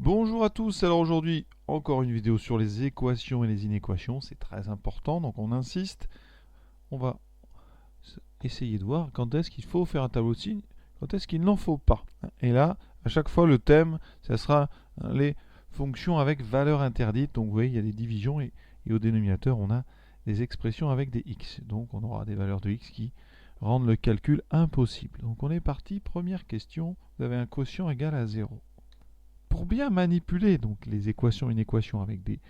Bonjour à tous, alors aujourd'hui encore une vidéo sur les équations et les inéquations, c'est très important donc on insiste, on va essayer de voir quand est-ce qu'il faut faire un tableau de signes, quand est-ce qu'il n'en faut pas. Et là, à chaque fois le thème, ça sera les fonctions avec valeur interdite, donc vous voyez il y a des divisions et au dénominateur on a des expressions avec des x, donc on aura des valeurs de x qui rendent le calcul impossible. Donc on est parti, première question, vous avez un quotient égal à 0. Pour bien manipuler donc les équations et inéquations avec des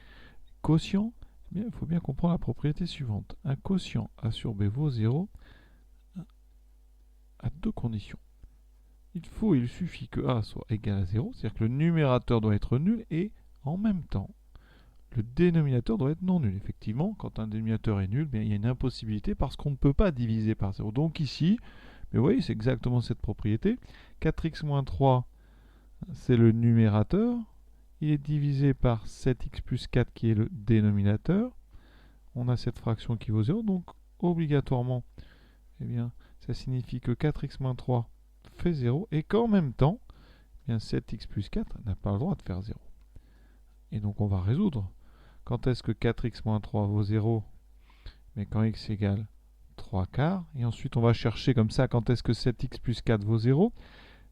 quotients, eh bien, il faut bien comprendre la propriété suivante. Un quotient A sur B vaut 0 à deux conditions. Il suffit que A soit égal à 0, c'est-à-dire que le numérateur doit être nul et en même temps, le dénominateur doit être non nul. Effectivement, quand un dénominateur est nul, bien, il y a une impossibilité parce qu'on ne peut pas diviser par 0. Donc ici, mais vous voyez, c'est exactement cette propriété. 4x moins 3, c'est le numérateur. Il est divisé par 7x plus 4 qui est le dénominateur. On a cette fraction qui vaut 0, donc obligatoirement, eh bien, ça signifie que 4x moins 3 fait 0 et qu'en même temps, eh bien, 7x plus 4 n'a pas le droit de faire 0. Et donc on va résoudre. Quand est-ce que 4x moins 3 vaut 0? Mais quand x égale 3 quarts. Et ensuite on va chercher comme ça quand est-ce que 7x plus 4 vaut 0.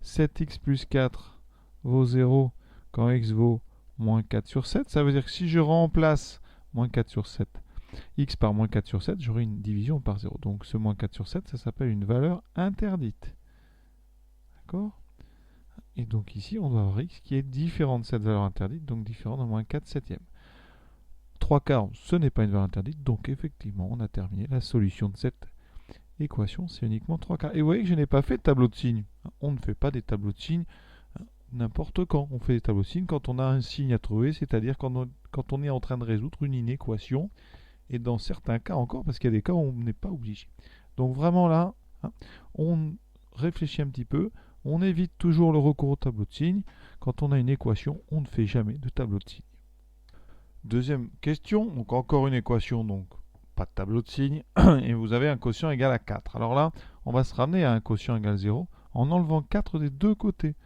7x plus 4 vaut 0 quand x vaut moins 4 sur 7. Ça veut dire que si je remplace moins 4 sur 7, x par moins 4 sur 7, j'aurai une division par 0. Donc ce moins 4 sur 7, ça s'appelle une valeur interdite. D'accord? Et donc ici, on doit avoir x qui est différent de cette valeur interdite, donc différent de moins 4 septièmes. 3 quarts, ce n'est pas une valeur interdite, donc effectivement, on a terminé la solution de cette équation, c'est uniquement 3 quarts. Et vous voyez que je n'ai pas fait de tableau de signes. On ne fait pas des tableaux de signes n'importe quand. On fait des tableaux de signes quand on a un signe à trouver, c'est-à-dire quand on est en train de résoudre une inéquation, et dans certains cas encore, parce qu'il y a des cas où on n'est pas obligé. Donc vraiment là, on réfléchit un petit peu, on évite toujours le recours au tableau de signes. Quand on a une équation, on ne fait jamais de tableau de signes. Deuxième question, donc encore une équation, donc pas de tableau de signes, et vous avez un quotient égal à 4. Alors là, on va se ramener à un quotient égal à 0 en enlevant 4 des deux côtés.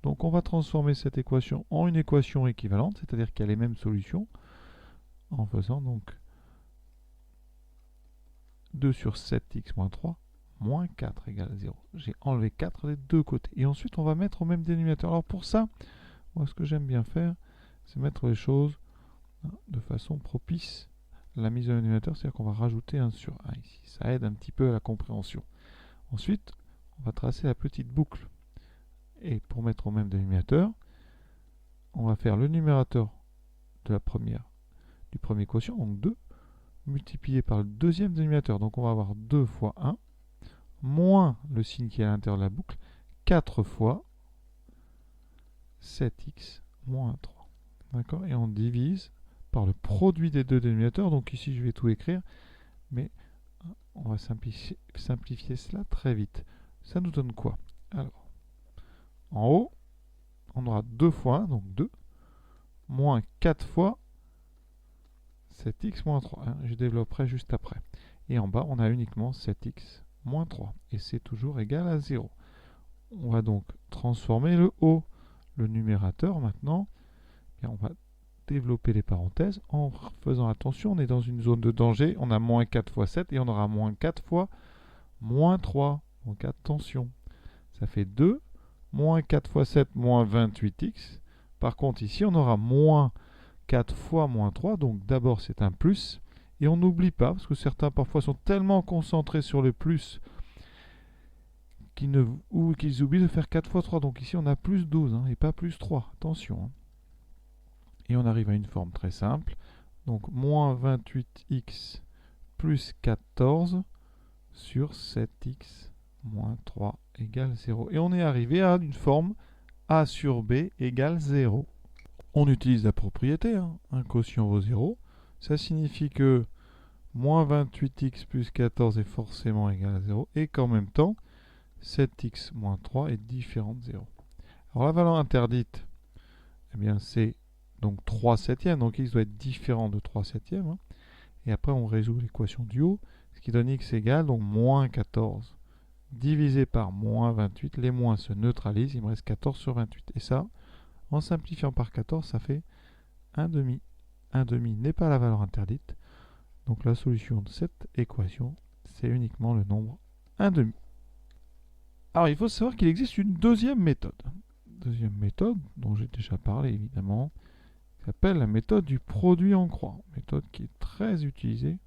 Donc on va transformer cette équation en une équation équivalente, c'est-à-dire qu'il y a les mêmes solutions, en faisant donc 2 sur 7x moins 3 moins 4 égale 0. J'ai enlevé 4 des deux côtés. Et ensuite, on va mettre au même dénominateur. Alors pour ça, moi ce que j'aime bien faire, c'est mettre les choses de façon propice à la mise au dénominateur, c'est-à-dire qu'on va rajouter 1 sur 1 ici. Ça aide un petit peu à la compréhension. Ensuite, on va tracer la petite boucle. Et pour mettre au même dénominateur, on va faire le numérateur de du premier quotient, donc 2, multiplié par le deuxième dénominateur. Donc on va avoir 2 fois 1, moins le signe qui est à l'intérieur de la boucle, 4 fois 7x moins 3. D'accord? Et on divise par le produit des deux dénominateurs. Donc ici, je vais tout écrire, mais on va simplifier cela très vite. Ça nous donne quoi? Alors, en haut, on aura 2 fois 1, donc 2, moins 4 fois 7x moins 3. Je développerai juste après. Et en bas, on a uniquement 7x moins 3. Et c'est toujours égal à 0. On va donc transformer le haut. Le numérateur, maintenant, et on va développer les parenthèses en faisant attention. On est dans une zone de danger. On a moins 4 fois 7 et on aura moins 4 fois moins 3. Donc attention. Ça fait 2. Moins 4 fois 7, moins 28x. Par contre, ici, on aura moins 4 fois moins 3, donc d'abord c'est un plus, et on n'oublie pas, parce que certains parfois sont tellement concentrés sur le plus qu'ils oublient de faire 4 fois 3, donc ici on a plus 12, et pas plus 3, attention. Et on arrive à une forme très simple, donc moins 28x plus 14 sur 7x moins 3 égale 0. Et on est arrivé à une forme a sur b égale 0. On utilise la propriété, un quotient vaut 0. Ça signifie que moins 28x plus 14 est forcément égal à 0 et qu'en même temps, 7x moins 3 est différent de 0. Alors la valeur interdite, eh bien c'est donc 3 septièmes, donc x doit être différent de 3 septièmes. Et après on résout l'équation du haut, ce qui donne x égale donc moins 14 divisé par moins 28. Les moins se neutralisent, il me reste 14 sur 28. Et ça, En simplifiant par 14, ça fait 1 demi. 1 demi n'est pas la valeur interdite. Donc la solution de cette équation, c'est uniquement le nombre 1 demi. Alors il faut savoir qu'il existe une deuxième méthode. Deuxième méthode, dont j'ai déjà parlé évidemment, qui s'appelle la méthode du produit en croix. Méthode qui est très utilisée,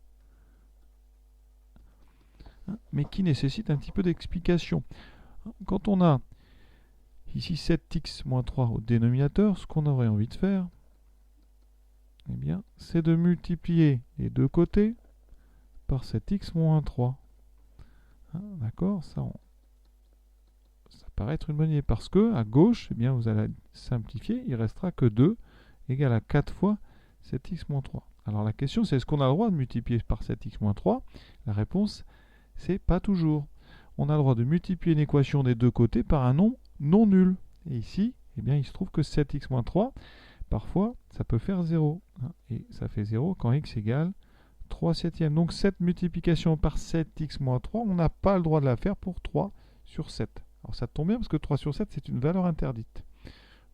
mais qui nécessite un petit peu d'explication. Quand on a ici 7x moins 3 au dénominateur, ce qu'on aurait envie de faire, eh bien, c'est de multiplier les deux côtés par 7x moins 3. D'accord, ça paraît être une bonne idée, parce que à gauche, eh bien, vous allez simplifier, il ne restera que 2 égale à 4 fois 7x moins 3. Alors la question, c'est est-ce qu'on a le droit de multiplier par 7x moins 3? La réponse, c'est pas toujours. On a le droit de multiplier une équation des deux côtés par un nombre non nul. Et ici, eh bien, il se trouve que 7x moins 3, parfois, ça peut faire 0. Et ça fait 0 quand x égale 3 septièmes. Donc cette multiplication par 7x moins 3, on n'a pas le droit de la faire pour 3 sur 7. Alors ça tombe bien parce que 3 sur 7, c'est une valeur interdite.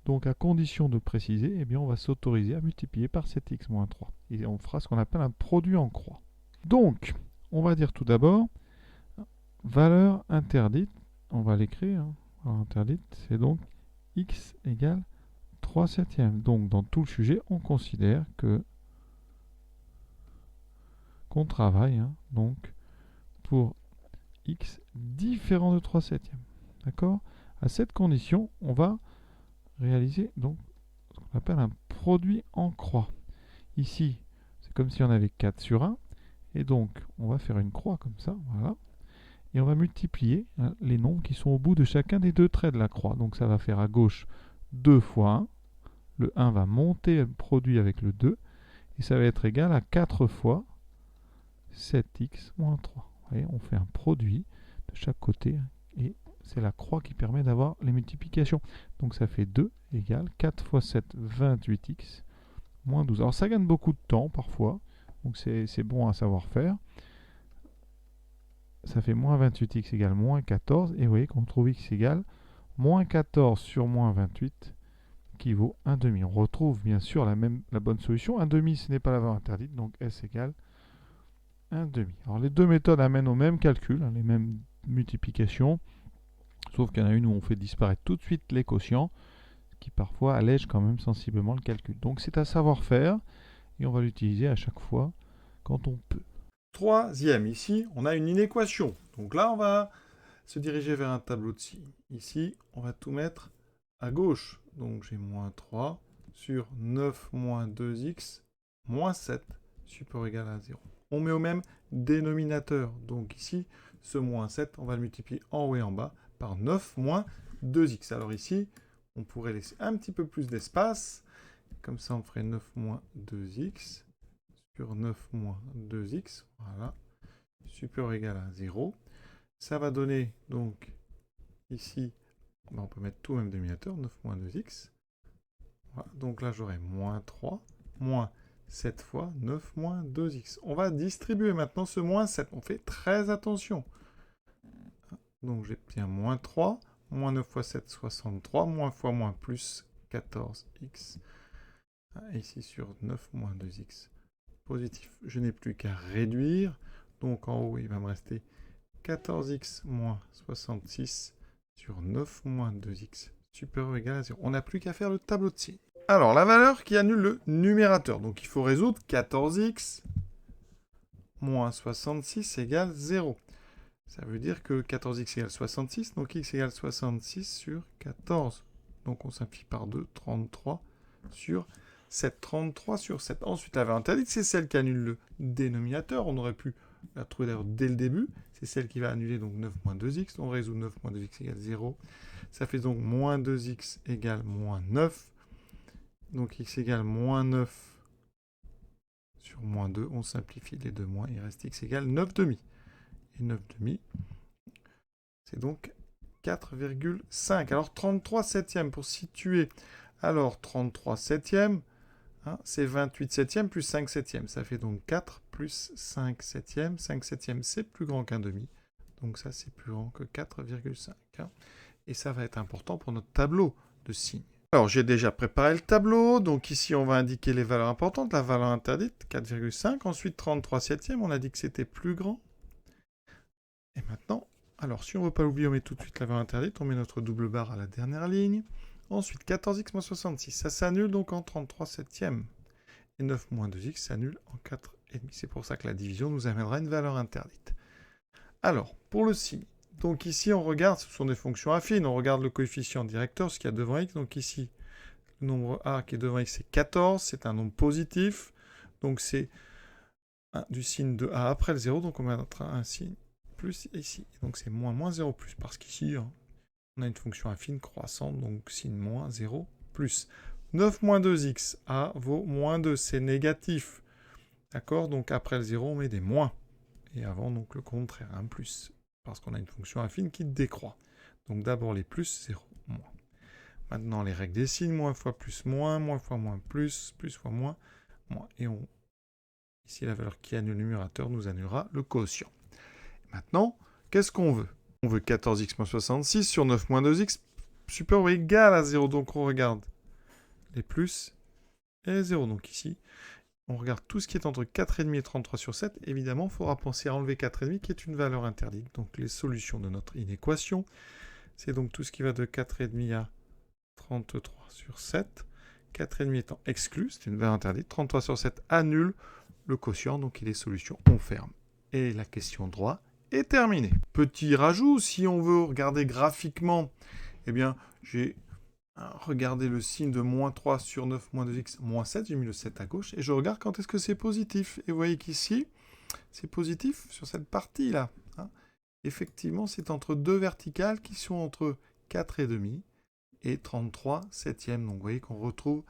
Donc à condition de préciser, eh bien, on va s'autoriser à multiplier par 7x moins 3. Et on fera ce qu'on appelle un produit en croix. Donc, on va dire tout d'abord, valeur interdite, on va l'écrire, valeur interdite, c'est donc x égale 3 septièmes. Donc dans tout le sujet, on considère qu'on travaille donc pour x différent de 3 septièmes. D'accord? À cette condition, on va réaliser donc ce qu'on appelle un produit en croix. Ici, c'est comme si on avait 4 sur 1. Et donc, on va faire une croix comme ça, voilà. Et on va multiplier les nombres qui sont au bout de chacun des deux traits de la croix. Donc ça va faire à gauche 2 fois 1. Le 1 va monter produit avec le 2. Et ça va être égal à 4 fois 7x moins 3. Vous voyez, on fait un produit de chaque côté. Et c'est la croix qui permet d'avoir les multiplications. Donc ça fait 2 égale 4 fois 7, 28x moins 12. Alors ça gagne beaucoup de temps parfois. Donc c'est bon à savoir faire. Ça fait moins 28x égale moins 14. Et vous voyez qu'on trouve x égale moins 14 sur moins 28 qui vaut 1 demi. On retrouve bien sûr la bonne solution. 1 demi, ce n'est pas la valeur interdite. Donc s égale 1 demi. Alors les deux méthodes amènent au même calcul, les mêmes multiplications. Sauf qu'il y en a une où on fait disparaître tout de suite les quotients, qui parfois allège quand même sensiblement le calcul. Donc c'est à savoir faire. Et on va l'utiliser à chaque fois quand on peut. Troisième, ici, on a une inéquation. Donc là, on va se diriger vers un tableau de signes. Ici, on va tout mettre à gauche. Donc j'ai moins 3 sur 9 moins 2x moins 7 supérieur ou égal à 0. On met au même dénominateur. Donc ici, ce moins 7, on va le multiplier en haut et en bas par 9 moins 2x. Alors ici, on pourrait laisser un petit peu plus d'espace. Comme ça, on ferait 9 moins 2x sur 9 moins 2x, voilà, supérieur ou égal à 0. Ça va donner, donc, ici, on peut mettre tout au même dénominateur, 9 moins 2x. Voilà, donc là, j'aurai moins 3, moins 7 fois 9 moins 2x. On va distribuer maintenant ce moins 7. On fait très attention. Donc, j'ai bien moins 3, moins 9 fois 7, 63, moins fois moins plus 14x. Ici, sur 9 moins 2x. Positif. Je n'ai plus qu'à réduire. Donc en haut, il va me rester 14x moins 66 sur 9 moins 2x supérieur ou égal à 0. On n'a plus qu'à faire le tableau de signes. Alors, la valeur qui annule le numérateur. Donc il faut résoudre 14x moins 66 égale 0. Ça veut dire que 14x égale 66, donc x égale 66 sur 14. Donc on simplifie par 2, 33 sur 7, 33 sur 7. Ensuite, la valeur interdite, c'est celle qui annule le dénominateur. On aurait pu la trouver d'ailleurs dès le début. C'est celle qui va annuler donc 9 moins 2x. On résout 9 moins 2x égale 0. Ça fait donc moins 2x égale moins 9. Donc x égale moins 9 sur moins 2. On simplifie les deux moins. Il reste x égale 9 demi. Et 9 demi, c'est donc 4,5. Alors 33 septièmes pour situer. Alors 33 septièmes, c'est 28 septièmes plus 5 septièmes. Ça fait donc 4 plus 5 septièmes. 5 septièmes, c'est plus grand qu'un demi. Donc ça, c'est plus grand que 4,5. Et ça va être important pour notre tableau de signes. Alors, j'ai déjà préparé le tableau. Donc ici, on va indiquer les valeurs importantes. La valeur interdite, 4,5. Ensuite, 33 septièmes. On a dit que c'était plus grand. Et maintenant, alors si on ne veut pas l'oublier, on met tout de suite la valeur interdite. On met notre double barre à la dernière ligne. Ensuite, 14x moins 66. Ça s'annule donc en 33 septièmes. Et 9 moins 2x s'annule en 4,5. C'est pour ça que la division nous amènera une valeur interdite. Alors, pour le signe. Donc ici, on regarde, ce sont des fonctions affines. On regarde le coefficient directeur, ce qu'il y a devant x. Donc ici, le nombre a qui est devant x, c'est 14. C'est un nombre positif. Donc c'est du signe de a après le 0. Donc on mettra un signe plus ici. Donc c'est moins 0 plus. Parce qu'ici, on a une fonction affine croissante. Donc signe moins 0 plus. 9 moins 2x, a vaut moins 2. C'est négatif. D'accord? Donc après le 0, on met des moins. Et avant, donc le contraire, un plus. Parce qu'on a une fonction affine qui décroît. Donc d'abord les plus, 0, moins. Maintenant les règles des signes, moins fois plus, moins fois moins, plus fois moins. Et ici la valeur qui annule le numérateur nous annulera le quotient. Maintenant, qu'est-ce qu'on veut? On veut 14x moins 66 sur 9 moins 2x supérieur ou égal à 0. Donc on regarde les plus et les 0. Donc ici, on regarde tout ce qui est entre 4,5 et 33 sur 7. Évidemment, il faudra penser à enlever 4,5 qui est une valeur interdite. Donc les solutions de notre inéquation, c'est donc tout ce qui va de 4,5 à 33 sur 7. 4,5 étant exclu, c'est une valeur interdite. 33 sur 7 annule le quotient, donc il est solution, on ferme. Et la question droit est terminée. Petit rajout, si on veut regarder graphiquement, eh bien, j'ai regardez le signe de moins 3 sur 9 moins 2x moins 7. J'ai mis le 7 à gauche. Et je regarde quand est-ce que c'est positif. Et vous voyez qu'ici, c'est positif sur cette partie-là. Effectivement, c'est entre deux verticales qui sont entre 4,5 et 33 septièmes. Donc vous voyez qu'on retrouve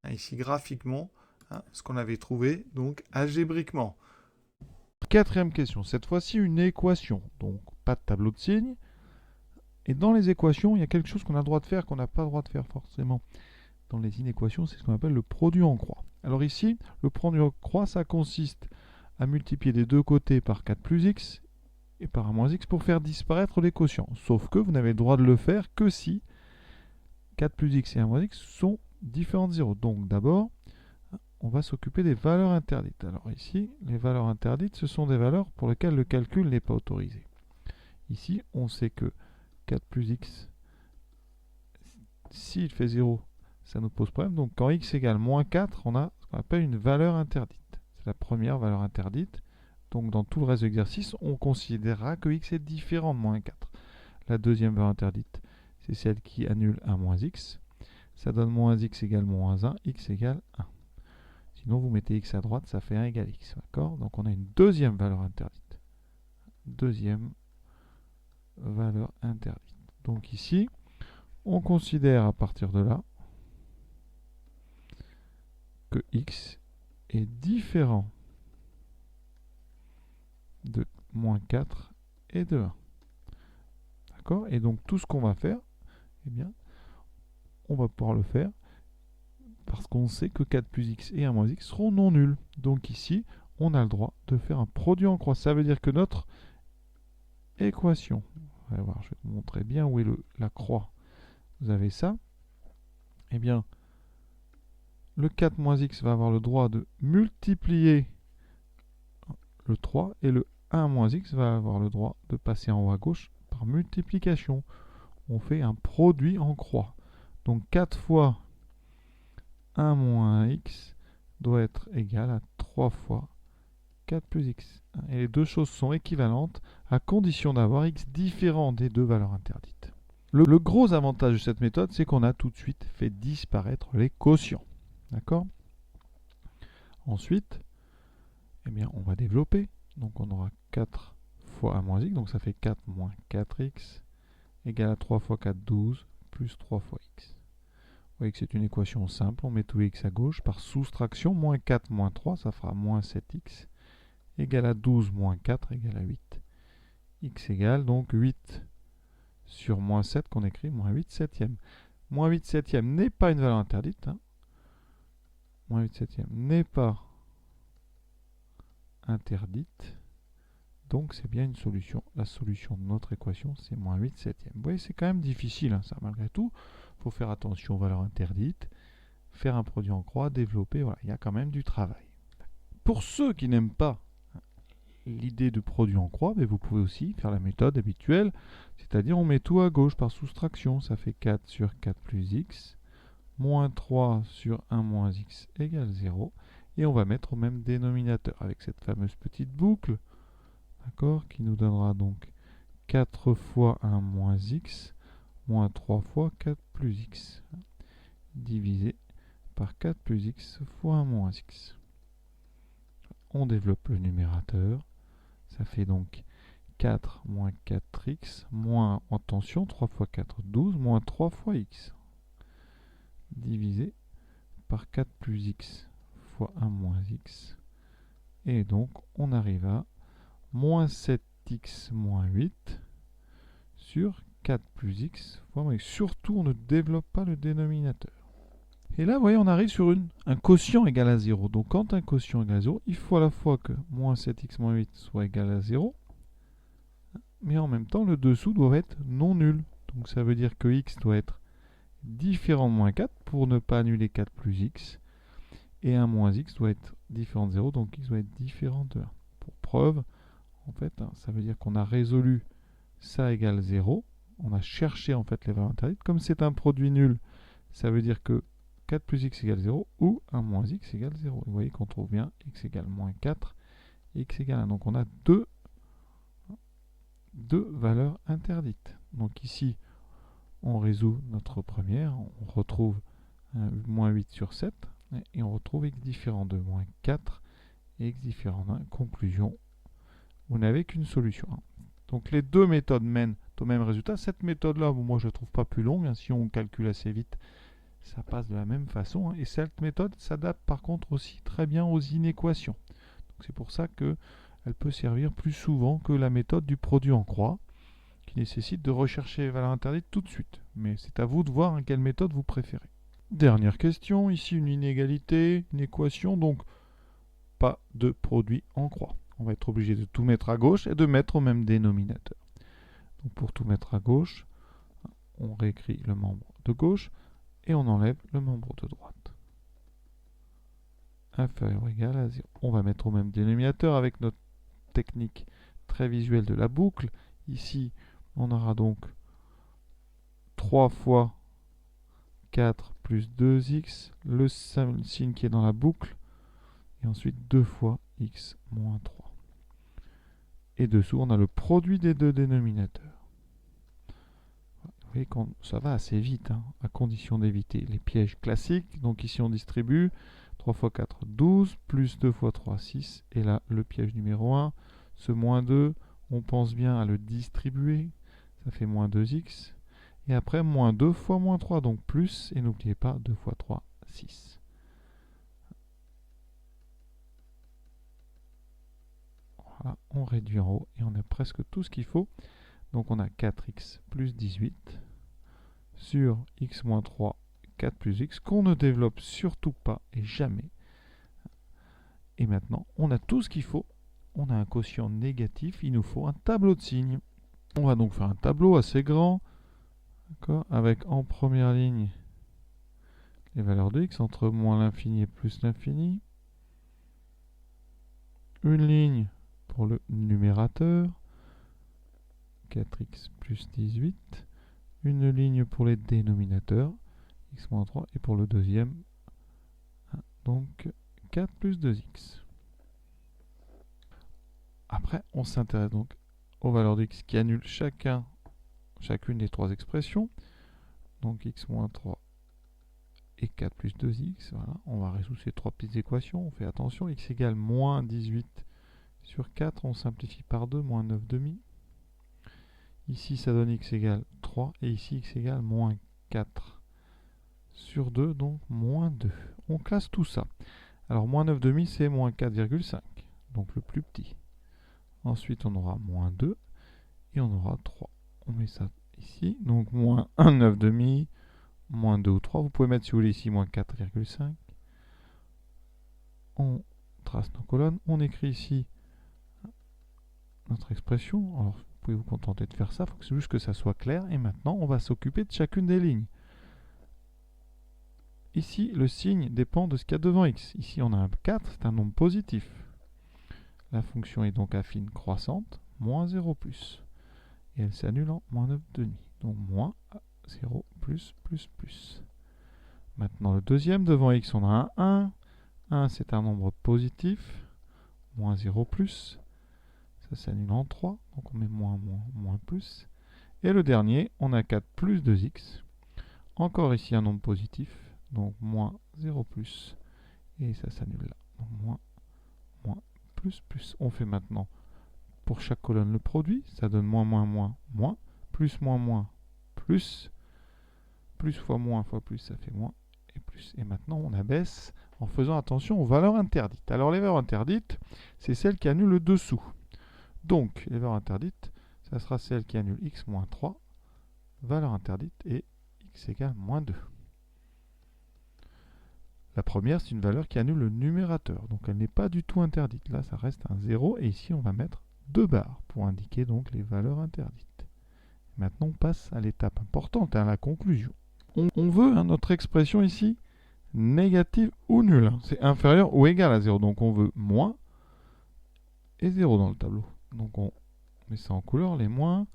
ici graphiquement ce qu'on avait trouvé donc algébriquement. Quatrième question. Cette fois-ci, une équation. Donc, pas de tableau de signes. Et dans les équations, il y a quelque chose qu'on a le droit de faire, qu'on n'a pas le droit de faire forcément. Dans les inéquations, c'est ce qu'on appelle le produit en croix. Alors ici, le produit en croix, ça consiste à multiplier des deux côtés par 4 plus x et par 1 moins x pour faire disparaître les quotients. Sauf que vous n'avez le droit de le faire que si 4 plus x et 1 moins x sont différents de 0. Donc d'abord, on va s'occuper des valeurs interdites. Alors ici, les valeurs interdites, ce sont des valeurs pour lesquelles le calcul n'est pas autorisé. Ici, on sait que 4 plus x, s'il fait 0, ça nous pose problème. Donc quand x égale moins 4, on a ce qu'on appelle une valeur interdite. C'est la première valeur interdite. Donc dans tout le reste de l'exercice, on considérera que x est différent de moins 4. La deuxième valeur interdite, c'est celle qui annule 1 moins x. Ça donne moins x égale moins 1, x égale 1. Sinon, vous mettez x à droite, ça fait 1 égale x. D'accord? Donc on a une deuxième valeur interdite. Deuxième valeur interdite. Donc ici, on considère à partir de là que x est différent de moins 4 et de 1. D'accord? Et donc tout ce qu'on va faire, eh bien, on va pouvoir le faire parce qu'on sait que 4 plus x et 1 moins x seront non nuls. Donc ici, on a le droit de faire un produit en croix. Ça veut dire que notre équation, on va voir, je vais vous montrer bien où est la croix. Vous avez ça. Eh bien, le 4 moins x va avoir le droit de multiplier le 3 et le 1 moins x va avoir le droit de passer en haut à gauche par multiplication. On fait un produit en croix. Donc 4 fois 1 moins x doit être égal à 3 fois 4 plus x. Et les deux choses sont équivalentes à condition d'avoir x différent des deux valeurs interdites. Le gros avantage de cette méthode, c'est qu'on a tout de suite fait disparaître les quotients. D'accord? Ensuite, eh bien, on va développer. Donc on aura 4 fois 1 moins x, donc ça fait 4 moins 4x, égale à 3 fois 4, 12, plus 3 fois x. Vous voyez que c'est une équation simple, on met tout x à gauche, par soustraction, moins 4 moins 3, ça fera moins 7x, égale à 12 moins 4, égale à 8. X égale donc 8 sur moins 7 qu'on écrit, moins 8 septièmes. Moins 8 septièmes n'est pas une valeur interdite. Moins 8 septièmes n'est pas interdite. Donc c'est bien une solution. La solution de notre équation, c'est moins 8 septièmes. Vous voyez, c'est quand même difficile, ça malgré tout. Il faut faire attention aux valeurs interdites, faire un produit en croix, développer, voilà, il y a quand même du travail. Pour ceux qui n'aiment pas l'idée de produit en croix, mais vous pouvez aussi faire la méthode habituelle, c'est-à-dire on met tout à gauche par soustraction, ça fait 4 sur 4 plus x, moins 3 sur 1 moins x égale 0, et on va mettre au même dénominateur avec cette fameuse petite boucle, d'accord, qui nous donnera donc 4 fois 1 moins x, moins 3 fois 4 plus x, divisé par 4 plus x fois 1 moins x. On développe le numérateur, ça fait donc 4 moins 4x, moins, attention, 3 fois 4, 12, moins 3 fois x, divisé par 4 plus x fois 1 moins x. Et donc, on arrive à moins 7x moins 8 sur 4 plus x fois moins x. Surtout, on ne développe pas le dénominateur. Et là, vous voyez, on arrive sur un quotient égal à 0. Donc, quand un quotient égale à 0, il faut à la fois que moins 7x moins 8 soit égal à 0, mais en même temps, le dessous doit être non nul. Donc, ça veut dire que x doit être différent de moins 4 pour ne pas annuler 4 plus x. Et 1 moins x doit être différent de 0, donc x doit être différent de 1. Pour preuve, en fait, ça veut dire qu'on a résolu ça égale 0. On a cherché en fait les valeurs interdites. Comme c'est un produit nul, ça veut dire que 4 plus x égale 0 ou 1 moins x égale 0. Vous voyez qu'on trouve bien x égale moins 4, x égale 1. Donc on a deux valeurs interdites. Donc ici, on résout notre première, on retrouve moins 8 sur 7, et on retrouve x différent de moins 4 et x différent de 1. Conclusion, vous n'avez qu'une solution. Donc les deux méthodes mènent au même résultat. Cette méthode-là, moi je ne la trouve pas plus longue. Si on calcule assez vite, ça passe de la même façon. Et cette méthode s'adapte par contre aussi très bien aux inéquations. C'est pour ça qu'elle peut servir plus souvent que la méthode du produit en croix, qui nécessite de rechercher les valeurs interdites tout de suite. Mais c'est à vous de voir quelle méthode vous préférez. Dernière question, ici une inégalité, une équation, donc pas de produit en croix. On va être obligé de tout mettre à gauche et de mettre au même dénominateur. Donc pour tout mettre à gauche, on réécrit le membre de gauche et on enlève le membre de droite. Inférieur ou égal à 0. On va mettre au même dénominateur avec notre technique très visuelle de la boucle. Ici, on aura donc 3 fois 4 plus 2x, le signe qui est dans la boucle, et ensuite 2 fois x moins 3. Et dessous, on a le produit des deux dénominateurs. Vous voyez que ça va assez vite, à condition d'éviter les pièges classiques. Donc ici, on distribue 3 fois 4, 12, plus 2 fois 3, 6. Et là, le piège numéro 1, ce moins 2, on pense bien à le distribuer. Ça fait moins 2x. Et après, moins 2 fois moins 3, donc plus. Et n'oubliez pas, 2 fois 3, 6. Voilà, on réduit en haut et on a presque tout ce qu'il faut. Donc on a 4x plus 18 sur x moins 3, 4 plus x, qu'on ne développe surtout pas et jamais. Et maintenant, on a tout ce qu'il faut. On a un quotient négatif, il nous faut un tableau de signes. On va donc faire un tableau assez grand, avec en première ligne les valeurs de x entre moins l'infini et plus l'infini. Une ligne pour le numérateur, 4x plus 18. Une ligne pour les dénominateurs, x moins 3. Et pour le deuxième, donc 4 plus 2x. Après, on s'intéresse donc aux valeurs de x qui annulent chacune des trois expressions. Donc x moins 3 et 4 plus 2x. Voilà. On va résoudre ces trois petites équations. On fait attention. X égale moins 18 sur 4. On simplifie par 2, moins 9 demi. Ici, ça donne x égale 3. Et ici, x égale moins 4 sur 2, donc moins 2. On classe tout ça. Alors, moins 9 demi, c'est moins 4,5. Donc le plus petit. Ensuite, on aura moins 2 et on aura 3. On met ça ici. Donc moins 1, 9 demi, moins 2 ou 3. Vous pouvez mettre, si vous voulez, ici moins 4,5. On trace nos colonnes. On écrit ici notre expression. Alors, vous pouvez vous contenter de faire ça. Il faut juste que ça soit clair. Et maintenant, on va s'occuper de chacune des lignes. ici, le signe dépend de ce qu'il y a devant x. Ici, on a un 4, c'est un nombre positif. La fonction est donc affine croissante, moins 0 plus. Et elle s'annule en moins 9,5. Donc moins 0 plus plus plus. Maintenant, le deuxième, devant x, on a un 1. 1, c'est un nombre positif, moins 0 plus. Ça s'annule en 3, donc on met moins, moins, moins, plus. Et le dernier, on a 4 plus 2x. Encore ici un nombre positif, donc moins 0 plus. Et ça s'annule là, donc moins, moins, plus, plus. On fait maintenant pour chaque colonne le produit, ça donne moins, moins, moins, moins, plus, moins, plus, plus fois plus, ça fait moins, et plus. Et maintenant, on abaisse en faisant attention aux valeurs interdites. Alors, les valeurs interdites, c'est celles qui annulent le dessous. Donc, les valeurs interdites, ça sera celle qui annule x moins 3, valeur interdite, et x égale moins 2. La première, c'est une valeur qui annule le numérateur, donc elle n'est pas du tout interdite. Là, ça reste un 0, et ici, on va mettre 2 barres pour indiquer donc les valeurs interdites. Maintenant, on passe à l'étape importante, à la conclusion. On veut notre expression ici négative ou nulle. C'est inférieur ou égal à 0. Donc on veut moins et 0 dans le tableau. Donc on met ça en couleur, les moins,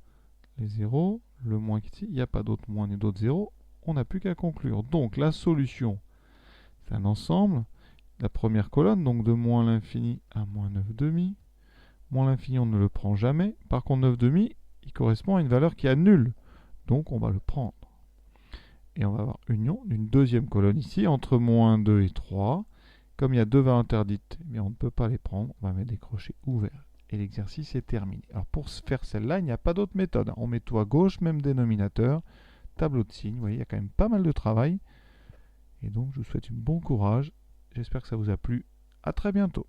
les 0, le moins ici. Il n'y a pas d'autres moins ni d'autres 0. On n'a plus qu'à conclure. Donc la solution, c'est un ensemble. La première colonne, donc de moins l'infini à moins 9,5. Moins l'infini, on ne le prend jamais. Par contre, 9,5, il correspond à une valeur qui annule. Donc, on va le prendre. Et on va avoir union d'une deuxième colonne ici, entre moins 2 et 3. Comme il y a deux valeurs interdites, eh bien, on ne peut pas les prendre. On va mettre des crochets ouverts. Et l'exercice est terminé. Alors, pour faire celle-là, il n'y a pas d'autre méthode. On met tout à gauche, même dénominateur, tableau de signes. Vous voyez, il y a quand même pas mal de travail. Et donc, je vous souhaite un bon courage. J'espère que ça vous a plu. À très bientôt.